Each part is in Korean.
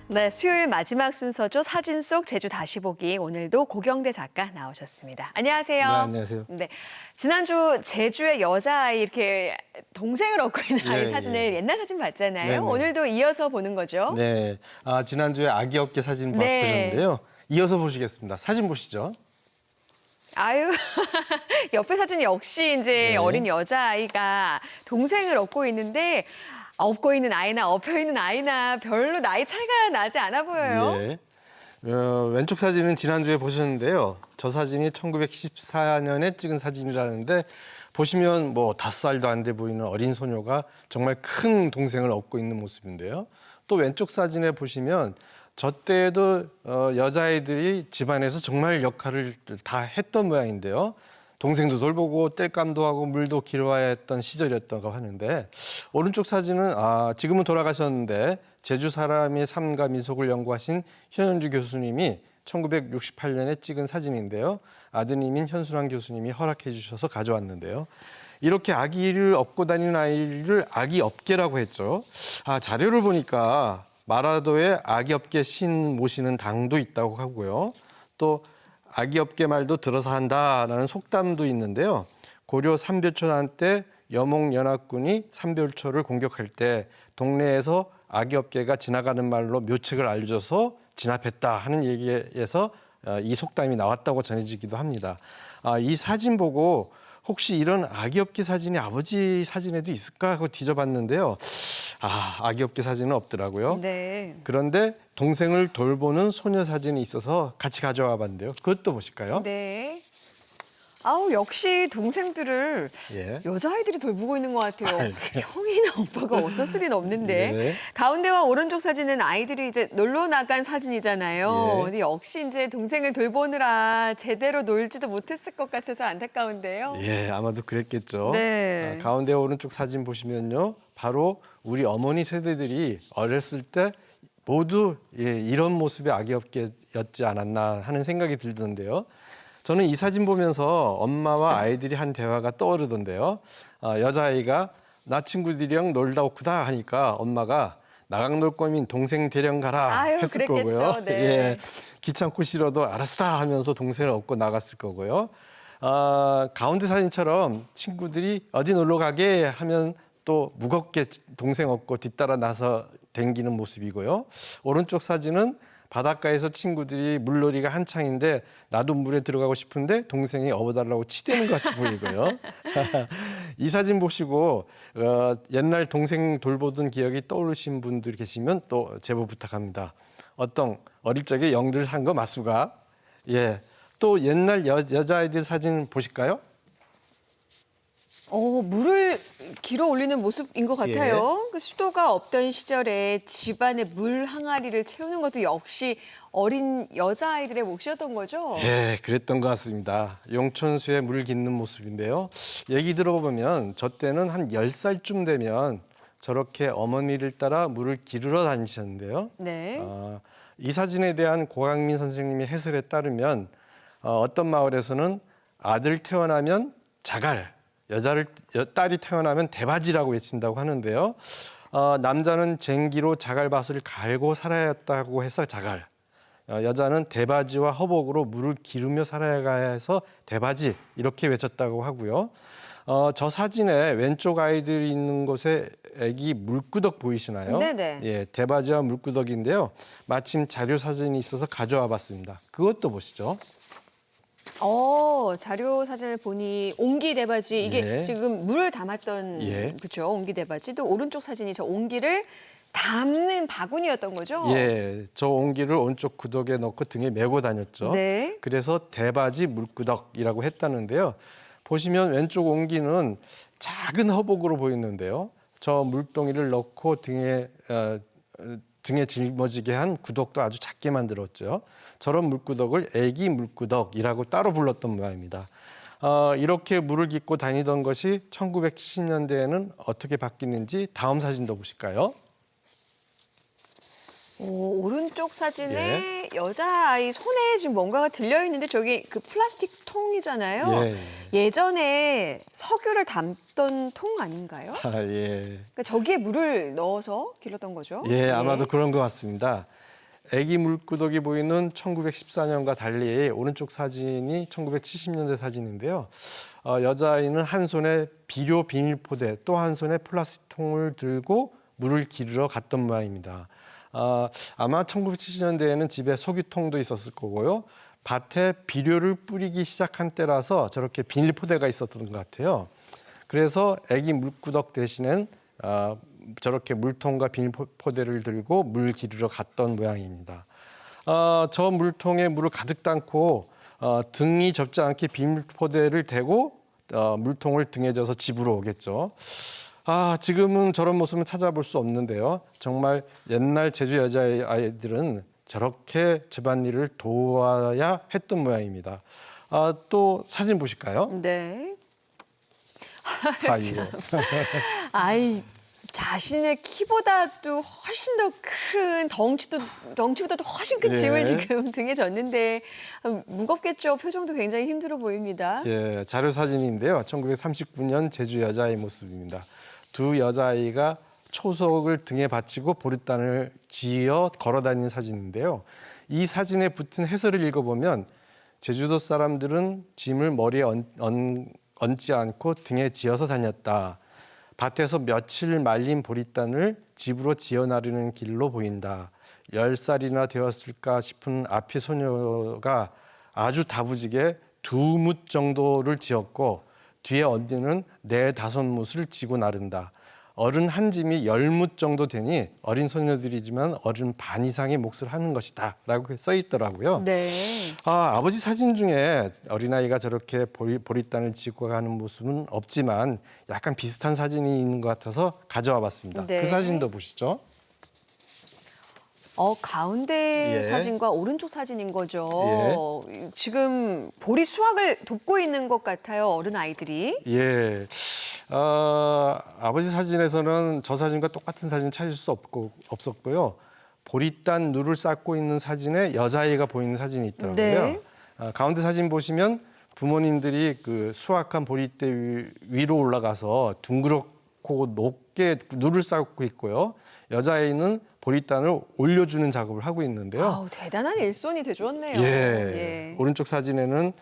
네, 수요일 마지막 순서죠. 사진 속 제주 다시 보기. 오늘도 고경대 작가 나오셨습니다. 안녕하세요. 네, 안녕하세요. 네, 지난주 제주의 여자아이 이렇게 동생을 얻고 있는 아이 예, 사진을 예. 옛날 사진 봤잖아요. 네네. 오늘도 이어서 보는 거죠. 네, 지난주에 아기 업계 사진 네. 보셨는데요. 이어서 보시겠습니다. 사진 보시죠. 아유, 옆에 사진 역시 이제 네. 어린 여자아이가 동생을 업고 있는데 업고 있는 아이나 업혀 있는 아이나 별로 나이 차이가 나지 않아 보여요. 예. 왼쪽 사진은 지난주에 보셨는데요. 저 사진이 1914년에 찍은 사진이라는데 보시면 뭐 5살도 안 돼 보이는 어린 소녀가 정말 큰 동생을 업고 있는 모습인데요. 또 왼쪽 사진에 보시면 저 때에도 여자아이들이 집안에서 정말 역할을 다 했던 모양인데요. 동생도 돌보고 땔감도 하고 물도 길어야 했던 시절이었다고 하는데 오른쪽 사진은 지금은 돌아가셨는데 제주 사람의 삶과 민속을 연구하신 현현주 교수님이 1968년에 찍은 사진인데요. 아드님인 현순환 교수님이 허락해 주셔서 가져왔는데요. 이렇게 아기를 업고 다니는 아이를 아기 업계라고 했죠. 자료를 보니까 마라도에 아기 업계 신 모시는 당도 있다고 하고요. 또 아기 업계 말도 들어서 한다라는 속담도 있는데요. 고려 삼별초난 때 여몽연합군이 삼별초를 공격할 때 동네에서 아기 업계가 지나가는 말로 묘책을 알려줘서 진압했다 하는 얘기에서 이 속담이 나왔다고 전해지기도 합니다. 이 사진 보고 혹시 이런 아기 업계 사진이 아버지 사진에도 있을까 하고 뒤져봤는데요. 아기 업계 사진은 없더라고요. 네. 그런데 동생을 돌보는 소녀 사진이 있어서 같이 가져와 봤는데요. 그것도 보실까요? 네. 아우, 역시 동생들을 예. 여자아이들이 돌보고 있는 것 같아요. 그래요? 형이나 오빠가 없었을 리는 없는데. 네. 가운데와 오른쪽 사진은 아이들이 이제 놀러 나간 사진이잖아요. 예. 근데 역시 이제 동생을 돌보느라 제대로 놀지도 못했을 것 같아서 안타까운데요. 예, 아마도 그랬겠죠. 네. 가운데 오른쪽 사진 보시면요. 바로 우리 어머니 세대들이 어렸을 때 모두 이런 모습의 아기 업계였지 않았나 하는 생각이 들던데요. 저는 이 사진 보면서 엄마와 아이들이 한 대화가 떠오르던데요. 여자아이가 나 친구들이랑 놀다 오구다 하니까 엄마가 나강 놀 거면 동생 데려 가라 아유, 했을 그랬겠죠. 거고요. 네. 예, 귀찮고 싫어도 알았다 하면서 동생을 업고 나갔을 거고요. 가운데 사진처럼 친구들이 어디 놀러 가게 하면 또 무겁게 동생 업고 뒤따라 나서 댕기는 모습이고요. 오른쪽 사진은 바닷가에서 친구들이 물놀이가 한창인데 나도 물에 들어가고 싶은데 동생이 업어달라고 치대는 것 같이 보이고요. 이 사진 보시고 옛날 동생 돌보던 기억이 떠오르신 분들 계시면 또 제보 부탁합니다. 어떤 어릴 적에 영들 산 거 맞수가. 예. 또 옛날 여자아이들 사진 보실까요? 물을 길어 올리는 모습인 것 같아요. 그 수도가 없던 시절에 집안에 물 항아리를 채우는 것도 역시 어린 여자아이들의 몫이었던 거죠? 예, 그랬던 것 같습니다. 용천수에 물 깃는 모습인데요. 얘기 들어보면 저 때는 한 10살쯤 되면 저렇게 어머니를 따라 물을 기르러 다니셨는데요. 네. 이 사진에 대한 고강민 선생님의 해설에 따르면 어떤 마을에서는 아들 태어나면 자갈, 딸이 태어나면 대바지라고 외친다고 하는데요. 남자는 쟁기로 자갈밭을 갈고 살아야 했다고 해서 자갈, 여자는 대바지와 허복으로 물을 기르며 살아야 해서 대바지 이렇게 외쳤다고 하고요. 저 사진에 왼쪽 아이들이 있는 곳에 애기 물구덕 보이시나요? 네네. 예, 대바지와 물구덕인데요. 마침 자료 사진이 있어서 가져와 봤습니다. 그것도 보시죠. 자료 사진을 보니 옹기 대바지 이게 예. 지금 물을 담았던 예. 그렇죠. 옹기 대바지 또 오른쪽 사진이 저 옹기를 담는 바구니였던 거죠? 예, 저 옹기를 오른쪽 구덕에 넣고 등에 메고 다녔죠. 네. 그래서 대바지 물구덕이라고 했다는데요. 보시면 왼쪽 옹기는 작은 허복으로 보이는데요. 저 물동이를 넣고 등에 짊어지게 한 구덕도 아주 작게 만들었죠. 저런 물구덕을 애기 물구덕이라고 따로 불렀던 모양입니다. 이렇게 물을 깃고 다니던 것이 1970년대에는 어떻게 바뀌는지 다음 사진도 보실까요? 오른쪽 사진에 여자아이 손에 지금 뭔가가 들려 있는데 저기 그 플라스틱 통이잖아요. 예. 예전에 석유를 담던 통 아닌가요? 예. 그러니까 저기에 물을 넣어서 길렀던 거죠? 예, 아마도 그런 것 같습니다. 아기 물구덕이 보이는 1914년과 달리 오른쪽 사진이 1970년대 사진인데요. 여자아이는 한 손에 비료 비닐포대 또 한 손에 플라스틱 통을 들고 물을 기르러 갔던 모양입니다. 아마 1970년대에는 집에 석유통도 있었을 거고요. 밭에 비료를 뿌리기 시작한 때라서 저렇게 비닐포대가 있었던 것 같아요. 그래서 아기 물구덕 대신엔 저렇게 물통과 비닐포대를 들고 물 기르러 갔던 모양입니다. 저 물통에 물을 가득 담고 등이 접지 않게 비닐포대를 대고 물통을 등에 져서 집으로 오겠죠. 지금은 저런 모습은 찾아볼 수 없는데요. 정말 옛날 제주 여자아이들은 저렇게 집안일을 도와야 했던 모양입니다. 또 사진 보실까요? 네. 예. 아이, 자신의 키보다도 훨씬 더 큰 덩치보다도 훨씬 큰 짐을 예. 지금 등에 졌는데 무겁겠죠. 표정도 굉장히 힘들어 보입니다. 예, 자료 사진인데요. 1939년 제주 여자아이 모습입니다. 두 여자아이가 초석을 등에 받치고 보릿단을 지어 걸어다니는 사진인데요. 이 사진에 붙은 해설을 읽어보면 제주도 사람들은 짐을 머리에 얹지 않고 등에 지어서 다녔다. 밭에서 며칠 말린 보릿단을 집으로 지어 나르는 길로 보인다. 10살이나 되었을까 싶은 앞의 소녀가 아주 다부지게 2뭇 정도를 지었고 뒤에 언니는 4~5뭇을 지고 나른다. 어른 한 짐이 10뭇 정도 되니 어린 소녀들이지만 어른 반 이상의 몫을 하는 것이다 라고 써 있더라고요. 네. 아버지 사진 중에 어린아이가 저렇게 보릿단을 지고 가는 모습은 없지만 약간 비슷한 사진이 있는 것 같아서 가져와 봤습니다. 네. 그 사진도 보시죠. 가운데 예. 사진과 오른쪽 사진인 거죠. 지금 보리 수확을 돕고 있는 것 같아요, 어른 아이들이. 예. 아버지 사진에서는 저 사진과 똑같은 사진 찾을 수 없었고요. 보릿단 누를 쌓고 있는 사진에 여자아이가 보이는 사진이 있더라고요. 네. 가운데 사진 보시면 부모님들이 그 수확한 보릿대 위로 올라가서 둥그렇고 높게 누를 쌓고 있고요. 여자아이는 보릿단을 올려주는 작업을 하고 있는데요. 대단한 일손이 되주었네요. 예. 오른쪽 사진에는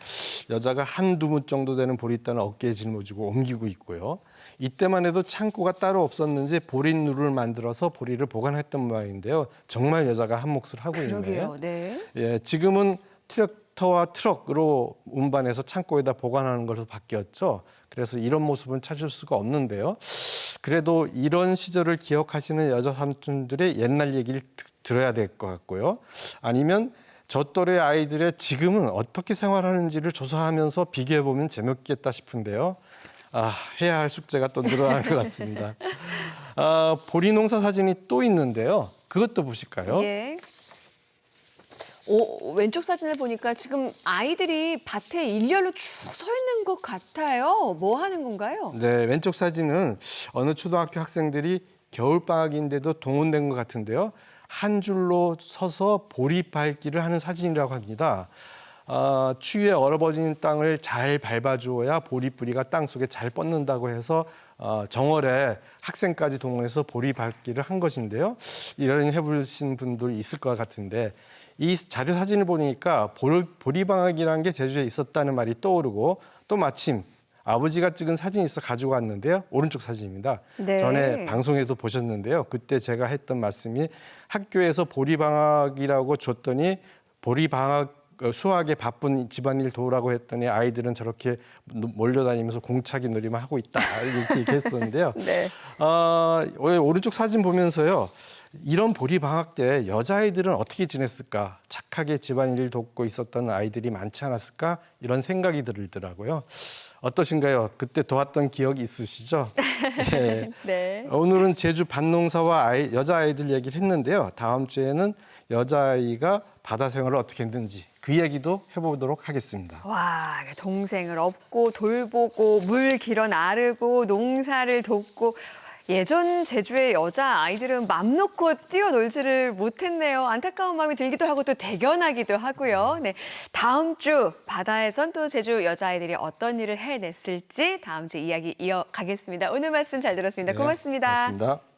여자가 1~2뭇 정도 되는 보릿단을 어깨에 짊어지고 옮기고 있고요. 이때만 해도 창고가 따로 없었는지 보릿누를 만들어서 보리를 보관했던 모양인데요. 정말 여자가 한 몫을 하고 있네요. 그러게요. 네. 예, 지금은 트랙터와 트럭으로 운반해서 창고에다 보관하는 것으로 바뀌었죠. 그래서 이런 모습은 찾을 수가 없는데요. 그래도 이런 시절을 기억하시는 여자 삼촌들의 옛날 얘기를 들어야 될 것 같고요. 아니면 저 또래 아이들의 지금은 어떻게 생활하는지를 조사하면서 비교해보면 재밌겠다 싶은데요. 해야 할 숙제가 또 늘어날 것 같습니다. 보리 농사 사진이 또 있는데요. 그것도 보실까요? 예. 왼쪽 사진을 보니까 지금 아이들이 밭에 일렬로 쭉 서 있는 것 같아요. 뭐 하는 건가요? 네, 왼쪽 사진은 어느 초등학교 학생들이 겨울방학인데도 동원된 것 같은데요. 한 줄로 서서 보리 밟기를 하는 사진이라고 합니다. 추위에 얼어버진 땅을 잘 밟아주어야 보리뿌리가 땅속에 잘 뻗는다고 해서 정월에 학생까지 동원해서 보리 밟기를 한 것인데요. 이런 해보신 분들 있을 것 같은데 이 자료 사진을 보니까 보리방학이라는 게 제주에 있었다는 말이 떠오르고 또 마침 아버지가 찍은 사진이 있어 가지고 왔는데요. 오른쪽 사진입니다. 네. 전에 방송에도 보셨는데요. 그때 제가 했던 말씀이 학교에서 보리방학이라고 줬더니 보리방학 수학에 바쁜 집안일 도우라고 했더니 아이들은 저렇게 몰려다니면서 공차기 놀이만 하고 있다 이렇게 얘기했었는데요. 네. 오른쪽 사진 보면서요. 이런 보리방학 때 여자아이들은 어떻게 지냈을까? 착하게 집안일을 돕고 있었던 아이들이 많지 않았을까? 이런 생각이 들더라고요. 어떠신가요? 그때 도왔던 기억이 있으시죠? 네. 네. 오늘은 제주 밭농사와 여자아이들 얘기를 했는데요. 다음 주에는 여자아이가 바다 생활을 어떻게 했는지 그 얘기도 해보도록 하겠습니다. 와, 동생을 업고 돌보고 물 길어 나르고 농사를 돕고 예전 제주의 여자 아이들은 맘 놓고 뛰어놀지를 못했네요. 안타까운 마음이 들기도 하고 또 대견하기도 하고요. 네, 다음 주 바다에선 또 제주 여자아이들이 어떤 일을 해냈을지 다음 주 이야기 이어가겠습니다. 오늘 말씀 잘 들었습니다. 고맙습니다. 고맙습니다.